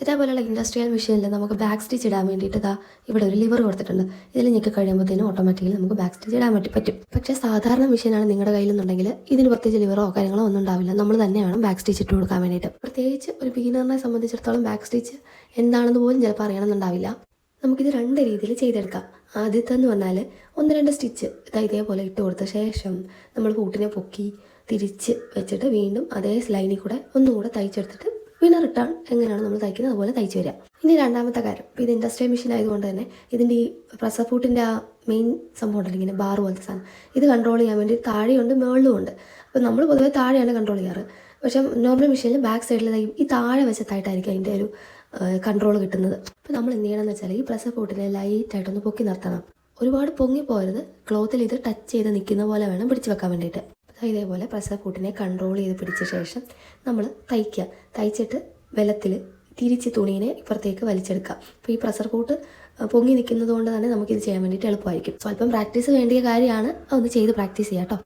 ഇതേപോലെയുള്ള ഇൻഡസ്ട്രിയൽ മെഷീനിൽ നമുക്ക് ബാക്ക് സ്റ്റിച്ച് ഇടാൻ വേണ്ടിയിട്ട് ഇവിടെ ഒരു ലിവർ കൊടുത്തിട്ടുണ്ട്. ഇതിൽ ഞെക്കി കഴിയുമ്പോഴത്തേനും ഓട്ടോമാറ്റിക്കലി നമുക്ക് ബാക്ക് സ്റ്റിച്ച് ഇടാൻ പറ്റും. പക്ഷേ സാധാരണ മെഷീനാണ് നിങ്ങളുടെ കയ്യിലെന്നുണ്ടെങ്കിൽ ഇതിന് പ്രത്യേകിച്ച് ലിവറോ കാര്യങ്ങളോ ഒന്നും ഉണ്ടാവില്ല. നമ്മൾ തന്നെ വേണം ബാക്ക് സ്റ്റിച്ച് ഇട്ട് കൊടുക്കാൻ വേണ്ടിയിട്ട്. പ്രത്യേകിച്ച് ഒരു ബിഗിനറിനെ സംബന്ധിച്ചിടത്തോളം ബാക്ക് സ്റ്റിച്ച് എന്താണെന്ന് പോലും ചിലപ്പോൾ അറിയണമെന്നുണ്ടാവില്ല. നമുക്കിത് രണ്ട് രീതിയിൽ ചെയ്തെടുക്കാം. ആദ്യത്തെന്ന് പറഞ്ഞാൽ 1-2 സ്റ്റിച്ച് ഇതേപോലെ ഇട്ട് കൊടുത്ത ശേഷം നമ്മൾ കൂട്ടിനെ പൊക്കി തിരിച്ച് വെച്ചിട്ട് വീണ്ടും അതേ ലൈനിൽ കൂടെ ഒന്നുകൂടെ തയ്ച്ചെടുത്തിട്ട് പിന്നെ റിട്ടേൺ എങ്ങനെയാണ് നമ്മൾ തയ്ക്കുന്നത് അതുപോലെ തയ്ച്ച് വരിക. ഇനി രണ്ടാമത്തെ കാര്യം, ഇത് ഇൻഡസ്ട്രിയൽ മെഷീൻ ആയതുകൊണ്ട് തന്നെ ഇതിൻ്റെ ഈ പ്രഷർ ഫൂട്ടിൻ്റെ ആ മെയിൻ സംഭവം ഉണ്ടല്ലോ, ഇങ്ങനെ ബാർ പോലത്തെ സാധനം, ഇത് കൺട്രോൾ ചെയ്യാൻ വേണ്ടി താഴെയുണ്ട് മുകളിലും ഉണ്ട്. അപ്പോൾ നമ്മൾ പൊതുവേ താഴെയാണ് കൺട്രോൾ ചെയ്യാറ്. പക്ഷേ നോർമൽ മെഷീനിൽ ബാക്ക് സൈഡിൽ ഈ താഴെ വശത്തായിട്ടായിരിക്കും അതിൻ്റെ ഒരു കൺട്രോൾ കിട്ടുന്നത്. അപ്പോൾ നമ്മൾ എന്ത് ചെയ്യണമെന്ന് വെച്ചാൽ ഈ പ്രഷർ ഫൂട്ടിനെ ലൈറ്റായിട്ടൊന്ന് പൊക്കി നിർത്തണം. ഒരുപാട് പൊങ്ങി പോകരുത്. ക്ലോത്തിൽ ഇത് ടച്ച് ചെയ്ത് നിൽക്കുന്ന പോലെ വേണം പിടിച്ച് വെക്കാൻ വേണ്ടിയിട്ട്. ഇതേപോലെ പ്രഷർ ഫൂട്ടിനെ കൺട്രോൾ ചെയ്ത് പിടിച്ച ശേഷം നമ്മൾ തയ്ച്ചിട്ട് വെള്ളത്തിൽ തിരിച്ച് തുണീനെ ഇപ്പുറത്തേക്ക് വലിച്ചെടുക്കാം. അപ്പോൾ ഈ പ്രഷർ ഫൂട്ട് പൊങ്ങി നിൽക്കുന്നത് കൊണ്ട് തന്നെ നമുക്കിത് ചെയ്യാൻ വേണ്ടിയിട്ട് എളുപ്പമായിരിക്കും. സ്വല്പം പ്രാക്ടീസ് വേണ്ടിയ കാര്യമാണ്, അതൊന്ന് ചെയ്ത് പ്രാക്ടീസ് ചെയ്യാം കേട്ടോ.